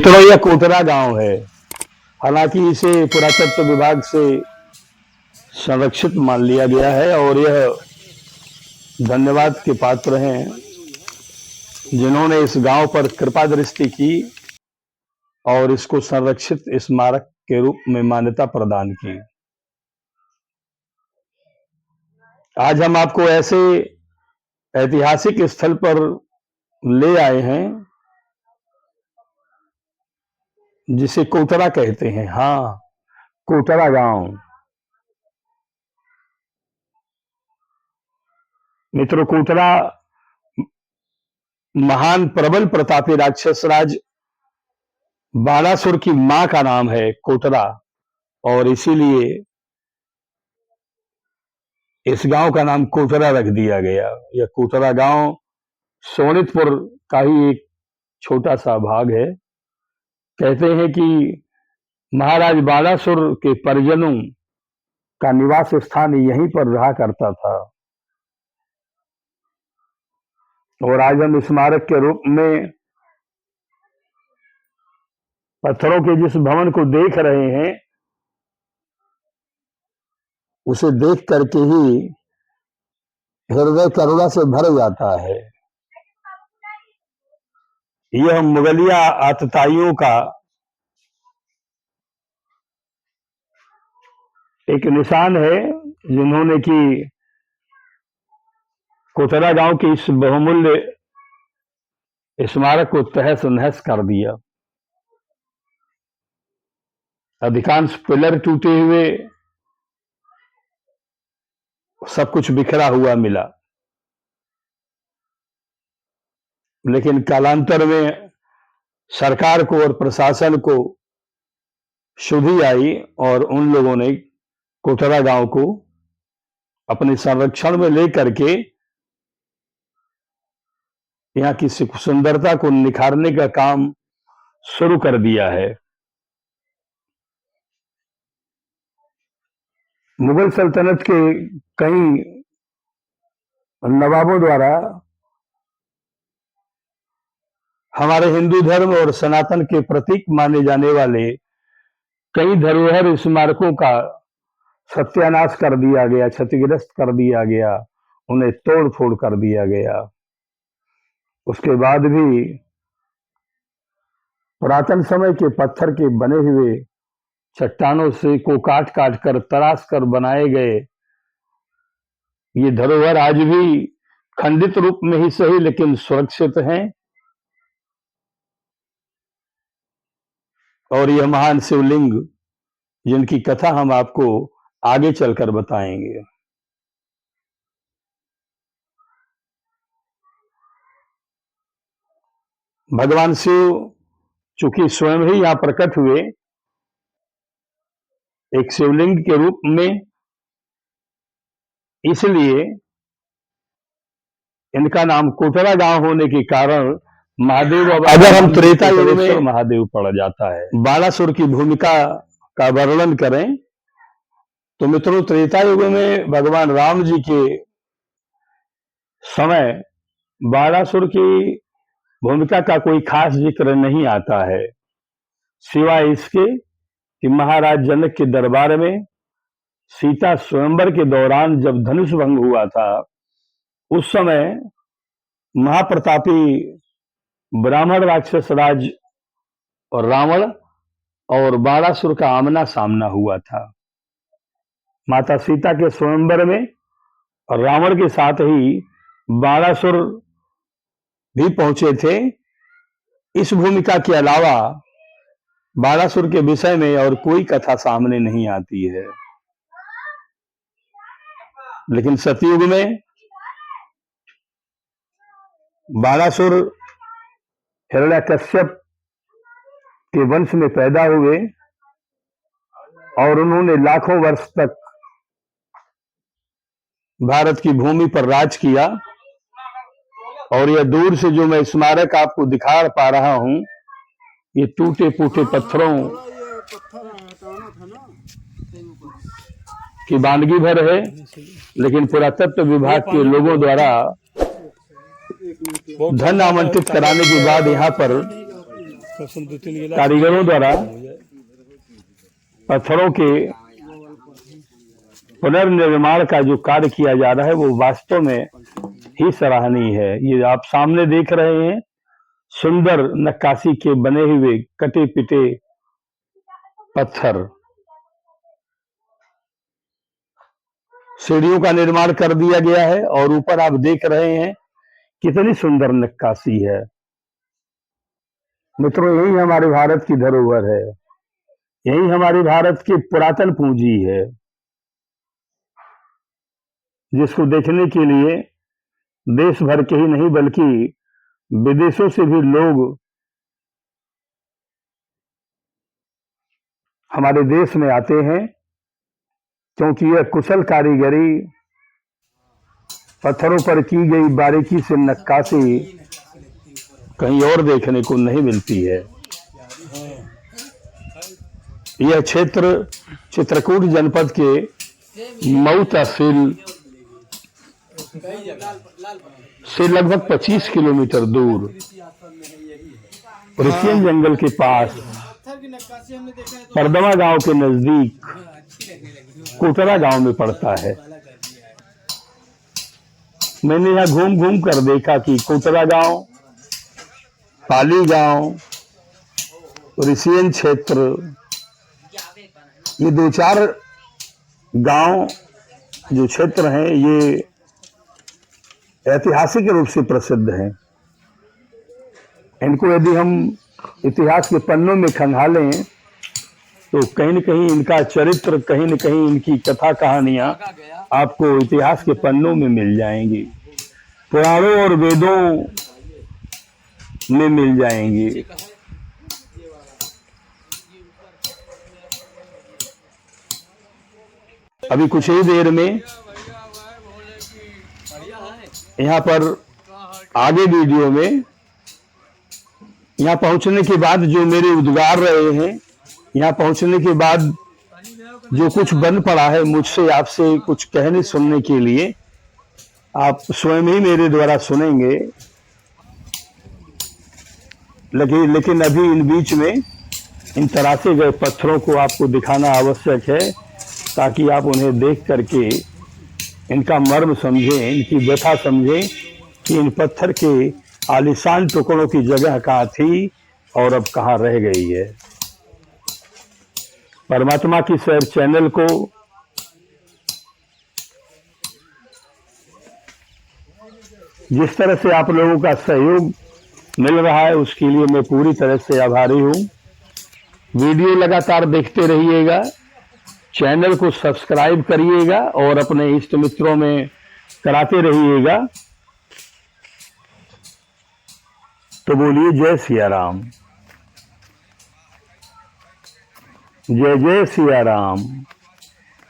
मित्रों, यह कोतरा गांव है। हालांकि इसे पुरातत्व विभाग से संरक्षित मान लिया गया है और यह धन्यवाद के पात्र हैं जिन्होंने इस गांव पर कृपा दृष्टि की और इसको संरक्षित स्मारक के रूप में मान्यता प्रदान की। आज हम आपको ऐसे ऐतिहासिक स्थल पर ले आए हैं जिसे कोतरा कहते हैं। हाँ, कोतरा गांव। मित्रों, कोतरा महान प्रबल प्रतापी राक्षस राज बाणासुर की मां का नाम है कोतरा, और इसीलिए इस गांव का नाम कोतरा रख दिया गया। यह कोतरा गांव सोनितपुर का ही एक छोटा सा भाग है। कहते हैं कि महाराज बाणासुर के परिजनों का निवास स्थान यहीं पर रहा करता था, और आज हम स्मारक के रूप में पत्थरों के जिस भवन को देख रहे हैं उसे देख करके ही हृदय करुणा से भर जाता है। यह मुगलिया आतताइयों का एक निशान है जिन्होंने कि कोतरा गांव के इस बहुमूल्य स्मारक को तहस नहस कर दिया। अधिकांश पिलर टूटे हुए, सब कुछ बिखरा हुआ मिला, लेकिन कालांतर में सरकार को और प्रशासन को शुद्धि आई और उन लोगों ने कोतरा गांव को अपने संरक्षण में लेकर के यहाँ की सुंदरता को निखारने का काम शुरू कर दिया है। मुगल सल्तनत के कई नवाबों द्वारा हमारे हिंदू धर्म और सनातन के प्रतीक माने जाने वाले कई धरोहर स्मारकों का सत्यानाश कर दिया गया, क्षतिग्रस्त कर दिया गया, उन्हें तोड़ फोड़ कर दिया गया। उसके बाद भी पुरातन समय के पत्थर के बने हुए चट्टानों से को काट काट कर तराश कर बनाए गए ये धरोहर आज भी खंडित रूप में ही सही लेकिन सुरक्षित हैं। और यह महान शिवलिंग जिनकी कथा हम आपको आगे चलकर बताएंगे। भगवान शिव चूंकि स्वयं ही यहां प्रकट हुए एक शिवलिंग के रूप में, इसलिए इनका नाम कोतरा गांव होने के कारण महादेव, अगर हम त्रेता युग में महादेव पड़ जाता है। बाणासुर की भूमिका का वर्णन करें तो मित्रों, त्रेता युग में भगवान राम जी के समय बाणासुर की भूमिका का कोई खास जिक्र नहीं आता है, सिवाय इसके कि महाराज जनक के दरबार में सीता स्वयंवर के दौरान जब धनुष भंग हुआ था, उस समय महाप्रतापी ब्राह्मण राक्षस राज और रावण और बाणासुर का आमना सामना हुआ था। माता सीता के स्वयंवर में और रावण के साथ ही बाणासुर भी पहुंचे थे। इस भूमिका के अलावा बाणासुर के विषय में और कोई कथा सामने नहीं आती है, लेकिन सतयुग में बाणासुर हिरण्यकश्यप के वंश में पैदा हुए और उन्होंने लाखों वर्ष तक भारत की भूमि पर राज किया। और यह दूर से जो मैं स्मारक आपको दिखा पा रहा हूं, ये टूटे फूटे पत्थरों की बानगी भर है, लेकिन पुरातत्व विभाग के लोगों द्वारा धन आवंटित कराने के बाद यहाँ पर कारीगरों द्वारा पत्थरों के पुनर्निर्माण का जो कार्य किया जा रहा है वो वास्तव में ही सराहनीय है। ये आप सामने देख रहे हैं सुंदर नक्काशी के बने हुए कटे पिटे पत्थर। सीढ़ियों का निर्माण कर दिया गया है और ऊपर आप देख रहे हैं कितनी सुंदर नक्काशी है। मित्रों, यही हमारे भारत की धरोहर है, यही हमारे भारत की पुरातन पूंजी है, जिसको देखने के लिए देश भर के ही नहीं बल्कि विदेशों से भी लोग हमारे देश में आते हैं, क्योंकि यह कुशल कारीगरी, पत्थरों पर की गई बारीकी से नक्काशी कहीं और देखने को नहीं मिलती है। यह क्षेत्र चित्रकूट जनपद के मऊ तहसील से लगभग 25 किलोमीटर दूर ऋषियन जंगल के पास परदमा गांव के नजदीक कोटरा गांव में पड़ता है। मैंने यहाँ घूम घूम कर देखा कि कोटरा गांव, पाली गांव, ऋषियन क्षेत्र, ये 2-4 गांव जो क्षेत्र हैं ये ऐतिहासिक रूप से प्रसिद्ध हैं। इनको यदि हम इतिहास के पन्नों में खंगालें तो कहीं न कहीं इनका चरित्र, कहीं न कहीं इनकी कथा कहानियां आपको इतिहास के पन्नों में मिल जाएंगी, पुराणों और वेदों में मिल जाएंगी। अभी कुछ ही देर में यहाँ पर आगे वीडियो में यहाँ पहुंचने के बाद जो मेरे उद्गार रहे हैं, यहाँ पहुंचने के बाद जो कुछ बन पड़ा है मुझसे आपसे कुछ कहने सुनने के लिए, आप स्वयं ही मेरे द्वारा सुनेंगे। लेकिन अभी इन बीच में इन तराशे गए पत्थरों को आपको दिखाना आवश्यक है, ताकि आप उन्हें देख करके इनका मर्म समझें, इनकी व्यथा समझें कि इन पत्थर के आलीशान टुकड़ों की जगह कहाँ थी और अब कहाँ रह गई है। परमात्मा की सैर चैनल को जिस तरह से आप लोगों का सहयोग मिल रहा है उसके लिए मैं पूरी तरह से आभारी हूँ। वीडियो लगातार देखते रहिएगा, चैनल को सब्सक्राइब करिएगा और अपने इष्ट मित्रों में कराते रहिएगा। तो बोलिए जय सिया राम, जय जय सिया राम,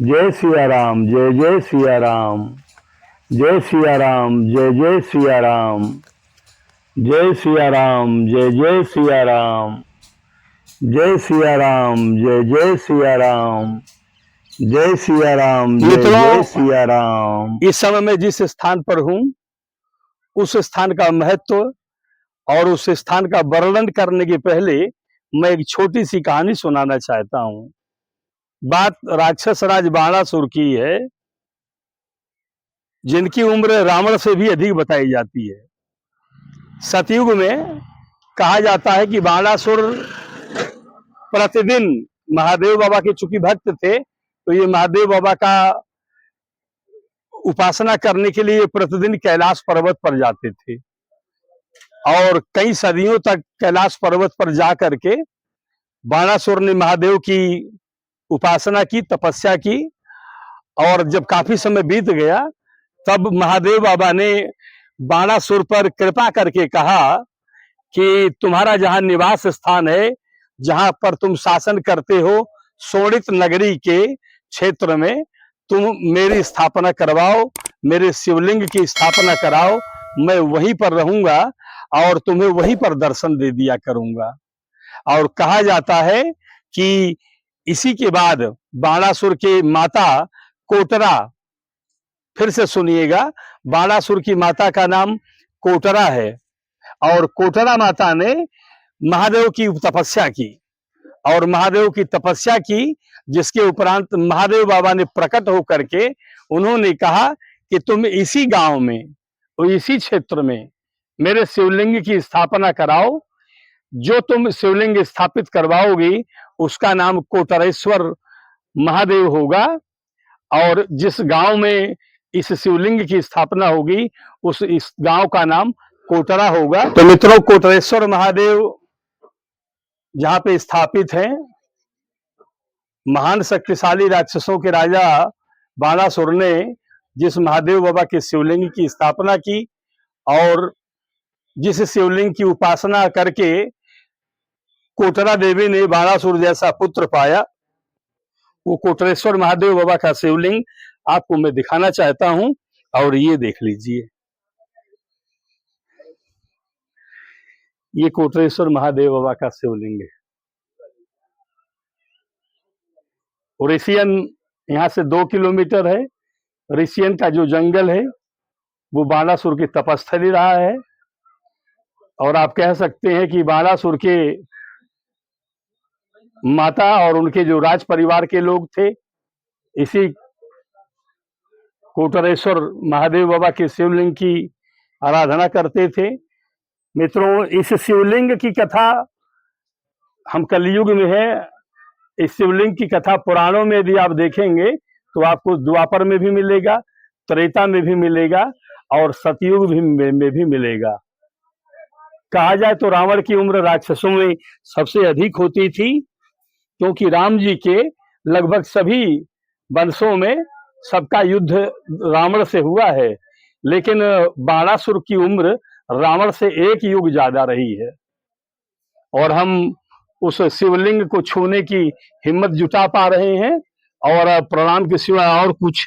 जय सिया राम, जय जय सिया राम, जय सिया राम, जय जय सिया राम, जय सिया राम, जय जय सिया राम, जय सिया राम, जय जय सिया राम, जय सिया राम, जय जय सिया राम। इस समय मैं जिस स्थान पर हूं उस स्थान का महत्व और उस स्थान का वर्णन करने के पहले मैं एक छोटी सी कहानी सुनाना चाहता हूं। बात राक्षस राज बाणासुर की है, जिनकी उम्र रावण से भी अधिक बताई जाती है। सतयुग में कहा जाता है कि बाणासुर प्रतिदिन महादेव बाबा के चूंकि भक्त थे, तो ये महादेव बाबा का उपासना करने के लिए प्रतिदिन कैलाश पर्वत पर जाते थे और कई सदियों तक कैलाश पर्वत पर जा करके बाणासुर ने महादेव की उपासना की, तपस्या की। और जब काफी समय बीत गया तब महादेव बाबा ने बाणासुर पर कृपा करके कहा कि तुम्हारा जहां निवास स्थान है, जहां पर तुम शासन करते हो, शोणित नगरी के क्षेत्र में तुम मेरी स्थापना करवाओ, मेरे शिवलिंग की स्थापना कराओ, मैं वहीं पर रहूंगा और तुम्हें वहीं पर दर्शन दे दिया करूंगा। और कहा जाता है कि इसी के बाद बाणासुर के माता कोटरा, फिर से सुनिएगा, बाणासुर की माता का नाम कोटरा है, और कोटरा माता ने महादेव की तपस्या की, और महादेव की तपस्या की, जिसके उपरांत महादेव बाबा ने प्रकट होकर के उन्होंने कहा कि तुम इसी गांव में, इसी क्षेत्र में मेरे शिवलिंग की स्थापना कराओ। जो तुम शिवलिंग स्थापित करवाओगी उसका नाम कोटरेश्वर महादेव होगा, और जिस गांव में इस शिवलिंग की स्थापना होगी इस गांव का नाम कोटरा होगा। तो मित्रों, कोटरेश्वर महादेव जहां पे स्थापित हैं, महान शक्तिशाली राक्षसों के राजा बाणासुर ने जिस महादेव बाबा के शिवलिंग की स्थापना की और जिस शिवलिंग की उपासना करके कोटरा देवी ने बाणासुर जैसा पुत्र पाया, वो कोटरेश्वर महादेव बाबा का शिवलिंग आपको मैं दिखाना चाहता हूं। और ये देख लीजिए, ये कोटरेश्वर महादेव बाबा का शिवलिंग है। ऋषियन यहाँ से 2 किलोमीटर है। ऋषियन का जो जंगल है वो बाणासुर की तपस्थली रहा है, और आप कह सकते हैं कि बाणासुर के माता और उनके जो राज परिवार के लोग थे, इसी कोटरेश्वर महादेव बाबा के शिवलिंग की आराधना करते थे। मित्रों, इस शिवलिंग की कथा हम कलयुग में है। इस शिवलिंग की कथा पुराणों में यदि आप देखेंगे तो आपको द्वापर में भी मिलेगा, त्रेता में भी मिलेगा और सतयुग में भी मिलेगा। कहा जाए तो रावण की उम्र राक्षसों में सबसे अधिक होती थी, क्योंकि राम जी के लगभग सभी वंशों में सबका युद्ध रावण से हुआ है, लेकिन बाणासुर की उम्र रावण से 1 युग ज्यादा रही है। और हम उस शिवलिंग को छूने की हिम्मत जुटा पा रहे हैं, और प्रणाम के सिवा और कुछ